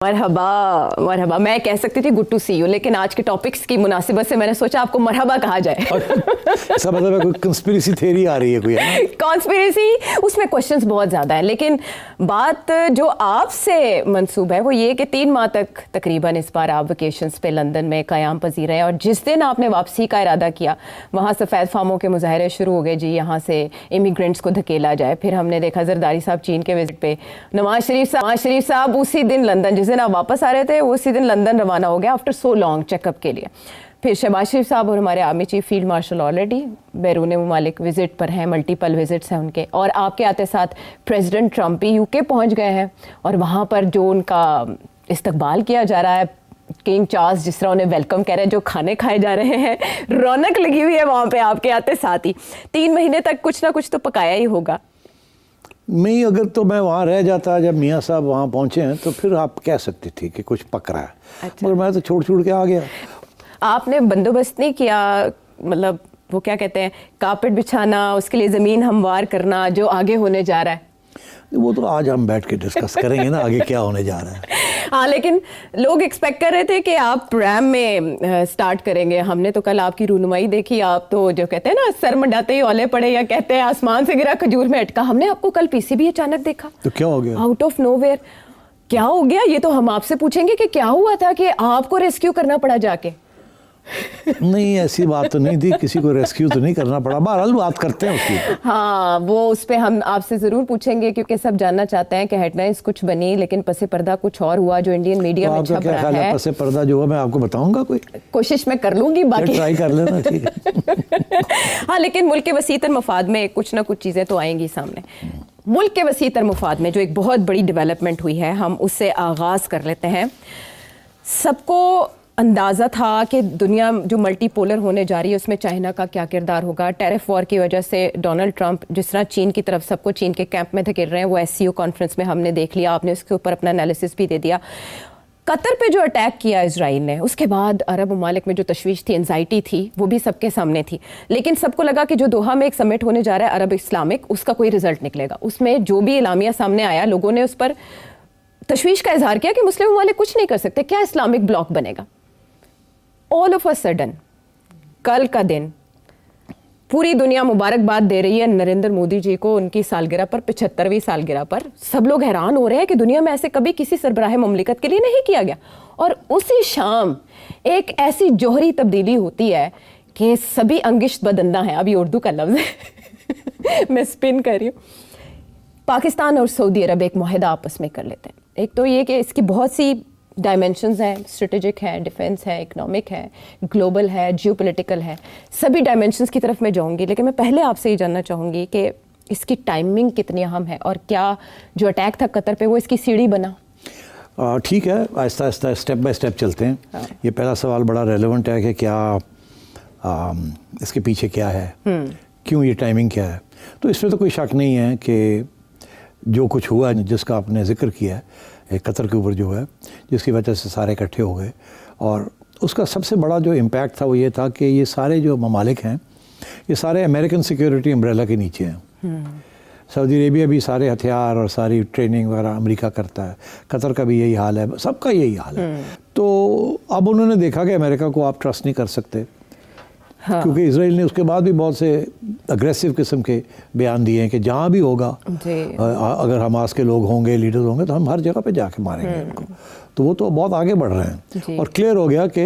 मरहबा मरहबा। मैं कह सकती थी गुड टू सी यू, लेकिन आज के टॉपिक्स की मुनासिबत से मैंने सोचा आपको मरहबा कहा जाए। इसका मतलब है कोई कंस्पिरेसी थ्योरी आ रही है कोई, है ना? कॉन्स्पिरेसी, उसमें क्वेश्चंस बहुत ज़्यादा है, लेकिन बात जो आपसे मंसूब है वो ये कि 3 माह तक तकरीबन इस बार आप वेकेशंस पे लंदन में क़याम पजीर हैं, और जिस दिन आपने वापसी का इरादा किया वहाँ सफ़ेद फार्मों के मुजाहरे शुरू हो गए जी, यहाँ से इमिग्रेंट्स को धकेला जाए। फिर हमने देखा जरदारी साहब चीन के विजिट पे, नवाज शरीफ साहब उसी दिन लंदन, जिस दिन आप वापस आ रहे थे उसी दिन लंदन रवाना हो गया आफ्टर सो लॉन्ग चेकअप के लिए। फिर शहबाज शरीफ साहब और हमारे army chief field marshal already बैरून ममालिक विजिट पर हैं, मल्टीपल विजिट्स हैं उनके, और आपके आते साथ प्रेसिडेंट ट्रंप भी यूके पहुंच गए हैं, और वहाँ पर जो उनका इस्तकबाल किया जा रहा है, किंग चार्ल्स जिस तरह उन्हें वेलकम कह रहे हैं, जो खाने खाए जा रहे हैं, रौनक लगी हुई है वहाँ पे आपके आते साथ ही। 3 महीने तक कुछ ना कुछ तो पकाया ही होगा। नहीं, अगर तो मैं वहाँ रह जाता जब मियाँ साहब वहाँ पहुँचे हैं तो फिर आप कह सकती थी कि कुछ पक रहा है। अच्छा। मगर मैं तो छोड़ के आ गया। आपने बंदोबस्त नहीं किया, मतलब वो क्या कहते हैं, कारपेट बिछाना, उसके लिए ज़मीन हमवार करना जो आगे होने जा रहा है? वो तो आज हम बैठ के डिस्कस करेंगे ना आगे क्या होने जा रहा है। हाँ, लेकिन लोग एक्सपेक्ट कर रहे थे कि आप रैम में स्टार्ट करेंगे। हमने तो कल आपकी रूनुमाई देखी, आप तो जो कहते हैं ना सर मंडाते ही ओले पड़े, या कहते हैं आसमान से गिरा खजूर में अटका। हमने आपको कल पीसीबी अचानक देखा। तो क्या हो गया? Out of nowhere. क्या हो गया ये तो हम आपसे पूछेंगे कि क्या हुआ था कि आपको रेस्क्यू करना पड़ा जाके। नहीं, ऐसी बात तो नहीं थी, किसी को रेस्क्यू तो नहीं करना पड़ा। बहरहाल बात करते हैं उसकी। हाँ, वो उस पर हम आपसे ज़रूर पूछेंगे, क्योंकि सब जानना चाहते हैं कि हेडलाइंस कुछ बनी लेकिन पसे पर्दा कुछ और हुआ जो इंडियन मीडिया में छप रहा है। पसे पर्दा जो है मैं आपको बताऊंगा, कोई कोशिश मैं कर लूंगी, बाकी ट्राई कर लेना, ठीक है। हाँ, लेकिन मुल्क के वसीतर मफाद में कुछ ना कुछ चीज़ें तो आएंगी सामने। मुल्क के वसीतर मफाद में जो एक बहुत बड़ी डेवलपमेंट हुई है, हम उससे आगाज़ कर लेते हैं। सबको अंदाज़ा था कि दुनिया जो मल्टीपोलर होने जा रही है उसमें चाइना का क्या किरदार होगा। टैरिफ वॉर की वजह से डोनाल्ड ट्रंप जिस तरह चीन की तरफ सबको चीन के कैंप में धकेल रहे हैं, वो SCO कॉन्फ्रेंस में हमने देख लिया। आपने उसके ऊपर अपना एनालिसिस भी दे दिया। कतर पे जो अटैक किया इजराइल ने, उसके बाद अरब ममालिक में जो तशवीश थी, एंजाइटी थी, वो भी सबके सामने थी। लेकिन सबको लगा कि जो दोहा में एक समिट होने जा रहा है अरब इस्लामिक, उसका कोई रिजल्ट निकलेगा। उसमें जो भी इलामिया सामने आया, लोगों ने उस पर तशवीश का इजहार किया कि मुस्लिम ममालिक कुछ नहीं कर सकते, क्या इस्लामिक ब्लॉक बनेगा। ऑल ऑफ अ सडन कल का दिन पूरी दुनिया मुबारकबाद दे रही है नरेंद्र मोदी जी को उनकी सालगिरह पर, 75वीं सालगिरह पर। सब लोग हैरान हो रहे हैं कि दुनिया में ऐसे कभी किसी सरबराह मुमलिकत के लिए नहीं किया गया। और उसी शाम एक ऐसी जोहरी तब्दीली होती है कि सभी अंगिश्त बदंदा हैं। अब ये उर्दू का लफ्ज़ है मैं स्पिन कर रही हूँ। पाकिस्तान और सऊदी अरब एक मुआहदा आपस में कर लेते हैं। एक तो ये कि इसकी बहुत सी डायमेंशंस हैं, स्ट्रेटेजिक है, डिफेंस है, इकोनॉमिक है, ग्लोबल है, जियोपॉलिटिकल है। सभी डायमेंशंस की तरफ मैं जाऊंगी, लेकिन मैं पहले आपसे ये जानना चाहूँगी कि इसकी टाइमिंग कितनी अहम है, और क्या जो अटैक था कतर पे वो इसकी सीढ़ी बना? ठीक है, Aahista Aahista step by step चलते हैं। हाँ। ये पहला सवाल बड़ा रेलेवेंट है कि क्या इसके पीछे क्या है, क्यों ये टाइमिंग क्या है। तो इसमें तो कोई शक नहीं है कि जो कुछ हुआ जिसका आपने जिक्र किया है कतर के ऊपर जो है, जिसकी वजह से सारे इकट्ठे हो गए, और उसका सबसे बड़ा जो इम्पैक्ट था वो ये था कि ये सारे जो ममालिक हैं ये सारे अमेरिकन सिक्योरिटी अम्ब्रेला के नीचे हैं। सऊदी अरेबिया भी सारे हथियार और सारी ट्रेनिंग वगैरह अमेरिका करता है, कतर का भी यही हाल है, सबका यही हाल है। तो अब उन्होंने देखा कि अमेरिका को आप ट्रस्ट नहीं कर सकते। हाँ। क्योंकि इजराइल ने उसके बाद भी बहुत से अग्रेसिव किस्म के बयान दिए हैं कि जहाँ भी होगा, अगर हमास के लोग होंगे, लीडर होंगे, तो हम हर जगह पे जाके मारेंगे उनको। तो वो तो बहुत आगे बढ़ रहे हैं, और क्लियर हो गया कि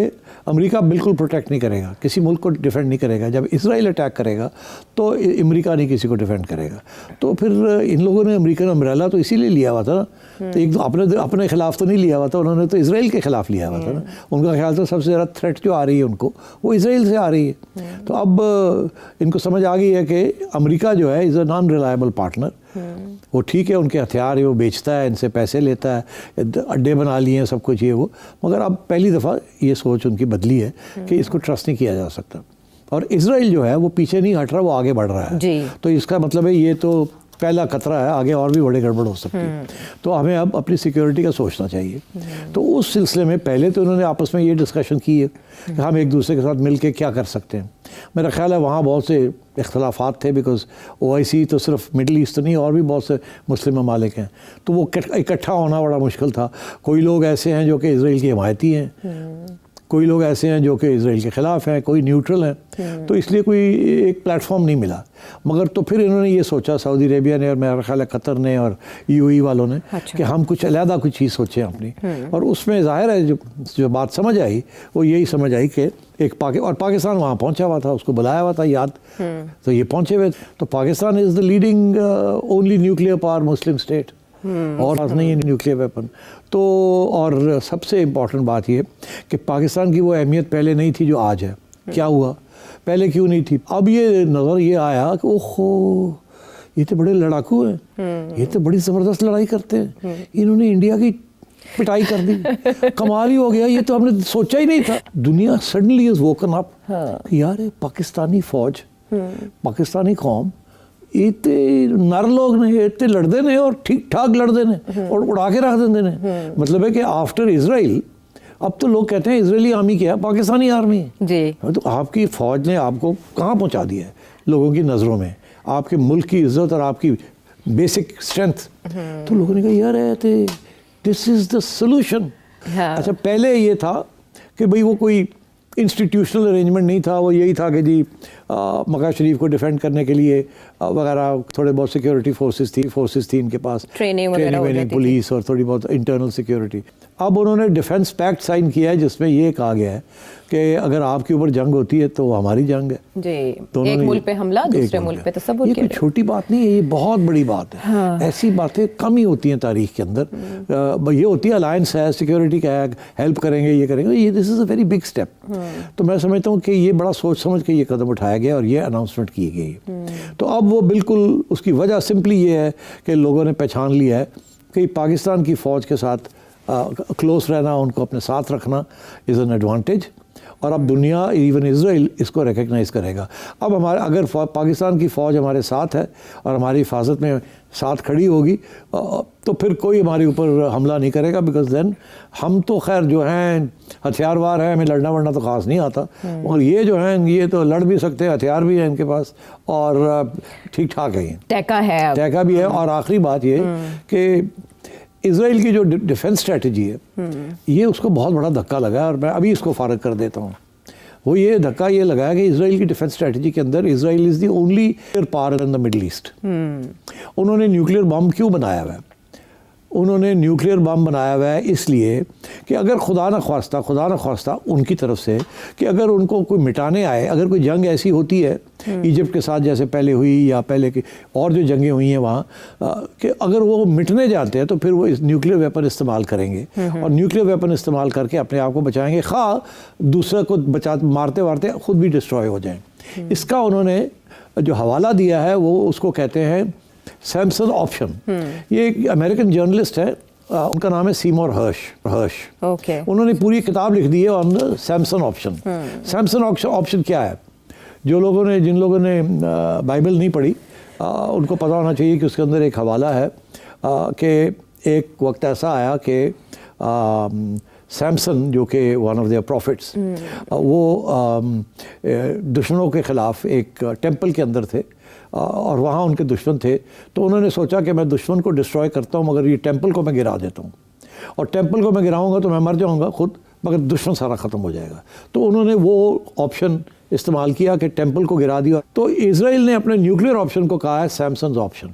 अमेरिका बिल्कुल प्रोटेक्ट नहीं करेगा, किसी मुल्क को डिफेंड नहीं करेगा। जब इजराइल अटैक करेगा तो अमेरिका नहीं किसी को डिफेंड करेगा। तो फिर इन लोगों ने अमेरिकन अम्ब्रेला तो इसीलिए लिया हुआ था ना, तो एक अपने खिलाफ तो नहीं लिया हुआ था, उन्होंने तो इजराइल के खिलाफ लिया हुआ था ना। उनका ख्याल था सबसे ज़्यादा थ्रेट जो आ रही है उनको, वो इजराइल से आ रही है। तो अब इनको समझ आ गई है कि अमेरिका जो है is a non reliable partner. वो ठीक है, उनके हथियार है, वो बेचता है, इनसे पैसे लेता है, अड्डे बना लिए हैं, सब कुछ ये वो। मगर अब पहली दफ़ा ये सोच उनकी बदली है कि इसको ट्रस्ट नहीं किया जा सकता। और इजराइल जो है वो पीछे नहीं हट रहा, वो आगे बढ़ रहा है। तो इसका मतलब है ये तो पहला खतरा है, आगे और भी बड़े गड़बड़ हो सकती है। तो हमें अब अपनी सिक्योरिटी का सोचना चाहिए। तो उस सिलसिले में पहले तो उन्होंने आपस में ये डिस्कशन की है कि हम एक दूसरे के साथ मिल के क्या कर सकते हैं। मेरा ख्याल है वहाँ बहुत से इख्तलाफात थे, बिकॉज OIC तो सिर्फ मिडल ईस्ट नहीं, और भी बहुत से मुस्लिम ममालिक हैं, तो वो इकट्ठा होना बड़ा मुश्किल था। कोई लोग ऐसे हैं जो कि इसराइल की हिमायती हैं, कोई लोग ऐसे हैं जो कि इसराइल के ख़िलाफ़ हैं, कोई न्यूट्रल हैं, तो इसलिए कोई एक प्लेटफॉर्म नहीं मिला। मगर तो फिर इन्होंने ये सोचा, सऊदी अरेबिया ने और मेरा ख्याल है कतर ने और UAE वालों ने, कि हम कुछ अलहदा कुछ चीज़ सोचें अपनी। और उसमें ज़ाहिर है जो बात समझ आई वो यही समझ आई कि एक पाकिस्तान वहाँ पहुँचा हुआ था, उसको बुलाया हुआ था याद, तो ये पहुँचे हुए। तो Pakistan is the leading only nuclear power Muslim state, और पास नहीं है न्यूक्लियर वेपन। तो और सबसे इम्पॉर्टेंट बात ये कि पाकिस्तान की वो अहमियत पहले नहीं थी जो आज है। क्या हुआ, पहले क्यों नहीं थी? अब ये नज़र ये आया कि ओहो, ये तो बड़े लड़ाकू हैं, ये तो बड़ी ज़बरदस्त लड़ाई करते हैं, इन्होंने इंडिया की पिटाई कर दी, कमाल ही हो गया, ये तो हमने सोचा ही नहीं था। दुनिया सडनली इज वोकन अप, यार पाकिस्तानी फौज, पाकिस्तानी कौम इतने नर लोग ने, इतने लड़ते ने और ठीक ठाक लड़ते ने और उड़ा के रख देते ने। मतलब है कि आफ्टर इजराइल अब तो लोग कहते हैं इजरायली आर्मी क्या है, पाकिस्तानी आर्मी जी। तो आपकी फौज ने आपको कहाँ पहुँचा दिया है लोगों की नज़रों में, आपके मुल्क की इज्जत और आपकी बेसिक स्ट्रेंथ। तो लोगों ने कहा यार दिस इज़ द सोल्यूशन। अच्छा, पहले ये था कि भाई वो कोई इंस्टीट्यूशनल अरेंजमेंट नहीं था, वो यही था कि जी मक्का शरीफ को डिफेंड करने के लिए वगैरह थोड़े बहुत सिक्योरिटी फोर्सेस थी इनके पास, ट्रेनिंग पुलिस और थोड़ी बहुत इंटरनल सिक्योरिटी। अब उन्होंने डिफेंस पैक्ट साइन किया है जिसमें ये कहा गया है कि अगर आपके ऊपर जंग होती है तो हमारी जंग है जी। एक मुल्क पे हमला, दूसरे मुल्क पे तसव्वुर। ये कोई छोटी बात नहीं है, ये बहुत बड़ी बात है। हाँ। ऐसी बातें कम ही होती हैं तारीख के अंदर। ये होती है अलायंस है, सिक्योरिटी का है, हेल्प करेंगे, ये करेंगे, ये this is a very big step. तो मैं समझता हूँ कि ये बड़ा सोच समझ के ये कदम उठाया गया और ये अनाउंसमेंट की गई। तो अब वो बिल्कुल उसकी वजह सिंपली ये है कि लोगों ने पहचान लिया है कि पाकिस्तान की फ़ौज के साथ क्लोज रहना, उनको अपने साथ रखना इज़ एन एडवांटेज। और अब दुनिया, इवन इजराइल, इसको रिकग्नाइज़ करेगा। अब हमारे अगर पाकिस्तान की फ़ौज हमारे साथ है और हमारी हिफाजत में साथ खड़ी होगी तो फिर कोई हमारे ऊपर हमला नहीं करेगा, बिकॉज देन हम तो खैर जो हैं हथियारवार हैं, हमें लड़ना वड़ना तो ख़ास नहीं आता, और ये जो हैं ये तो लड़ भी सकते हैं, हथियार भी है इनके पास और ठीक ठाक है, टैका भी है। और आखिरी बात ये कि इजराइल की जो डिफेंस स्ट्रेटजी है ये उसको बहुत बड़ा धक्का लगा है, और मैं अभी इसको फारग कर देता हूँ। वो ये धक्का ये लगाया कि इजराइल की डिफेंस स्ट्रेटजी के अंदर Israel is the only power in the middle east. उन्होंने न्यूक्लियर बम क्यों बनाया हुआ है? उन्होंने न्यूक्लियर बम बनाया हुआ है इसलिए कि अगर खुदा न ख्वास्ता उनकी तरफ से कि अगर उनको कोई मिटाने आए, अगर कोई जंग ऐसी होती है इजिप्ट के साथ जैसे पहले हुई या पहले की और जो जंगें हुई हैं वहाँ, कि अगर वो मिटने जाते हैं तो फिर वो न्यूक्लियर वेपन इस्तेमाल करेंगे और न्यूक्लियर वेपन इस्तेमाल करके अपने आप को बचाएंगे, खा दूसरा को मारते मारते खुद भी डिस्ट्रॉय हो जाएं। इसका उन्होंने जो हवाला दिया है वो उसको कहते हैं सैमसन ऑप्शन। ये एक अमेरिकन जर्नलिस्ट है, उनका नाम है सीमोर हर्श। उन्होंने पूरी किताब लिख दी है on Samson option. Samson option क्या है? जिन लोगों ने बाइबल नहीं पढ़ी उनको पता होना चाहिए कि उसके अंदर एक हवाला है कि एक वक्त ऐसा आया कि सैमसन जो कि वन ऑफ देयर प्रॉफिट्स, वो दुश्मनों के ख़िलाफ़ एक टेंपल के अंदर थे और वहाँ उनके दुश्मन थे। तो उन्होंने सोचा कि मैं दुश्मन को डिस्ट्रॉय करता हूँ मगर ये टेंपल को मैं गिरा देता हूँ, और टेंपल को मैं गिराऊंगा तो मैं मर जाऊँगा खुद, मगर दुश्मन सारा ख़त्म हो जाएगा। तो उन्होंने वो ऑप्शन इस्तेमाल किया कि टेंपल को गिरा दिया। तो इजराइल ने अपने न्यूक्लियर ऑप्शन को कहा है सैमसन ऑप्शन।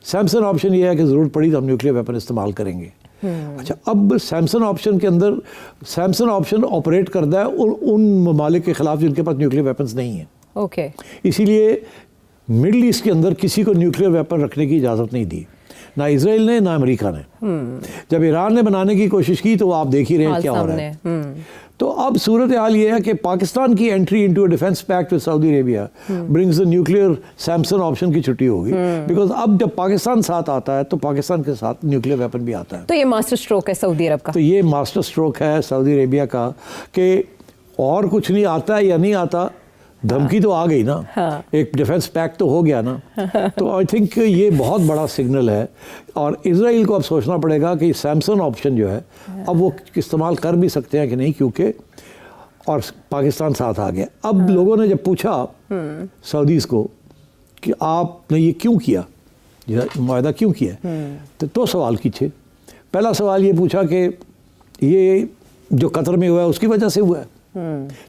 सैमसन ऑप्शन ये है कि ज़रूरत पड़ी तो हम न्यूक्लियर वेपन इस्तेमाल करेंगे। अच्छा, अब सैमसन ऑप्शन के अंदर सैमसन ऑप्शन ऑपरेट करता है उन ममालिक के ख़िलाफ़ जिनके पास न्यूक्लियर वेपन्स नहीं है। इसीलिए मिडल ईस्ट के अंदर किसी को न्यूक्लियर वेपन रखने की इजाज़त नहीं दी, ना इजराइल ने ना अमेरिका ने। जब ईरान ने बनाने की कोशिश की तो आप देख ही रहे हैं क्या हो रहा है। तो अब सूरत हाल ये है कि पाकिस्तान की entry into a defence pact with Saudi Arabia brings the nuclear Samson option की छुट्टी होगी, बिकॉज अब जब पाकिस्तान साथ आता है तो पाकिस्तान के साथ न्यूक्लियर वेपन भी आता है। तो ये मास्टर स्ट्रोक है सऊदी अरब का। तो ये मास्टर स्ट्रोक है सऊदी अरेबिया का कि और कुछ नहीं आता या नहीं आता, धमकी तो आ गई ना, हाँ। एक डिफेंस पैक्ट तो हो गया ना। तो आई थिंक ये बहुत बड़ा सिग्नल है। और इजराइल को अब सोचना पड़ेगा कि सैमसन ऑप्शन जो है अब वो इस्तेमाल कर भी सकते हैं कि नहीं, क्योंकि और पाकिस्तान साथ आ गया। अब लोगों ने जब पूछा सऊदीज को कि आपने ये क्यों किया, ये मुआहदा क्यों किया, तो 2 सवाल कीछे। पहला सवाल ये पूछा कि ये जो कतर में हुआ है उसकी वजह से हुआ है।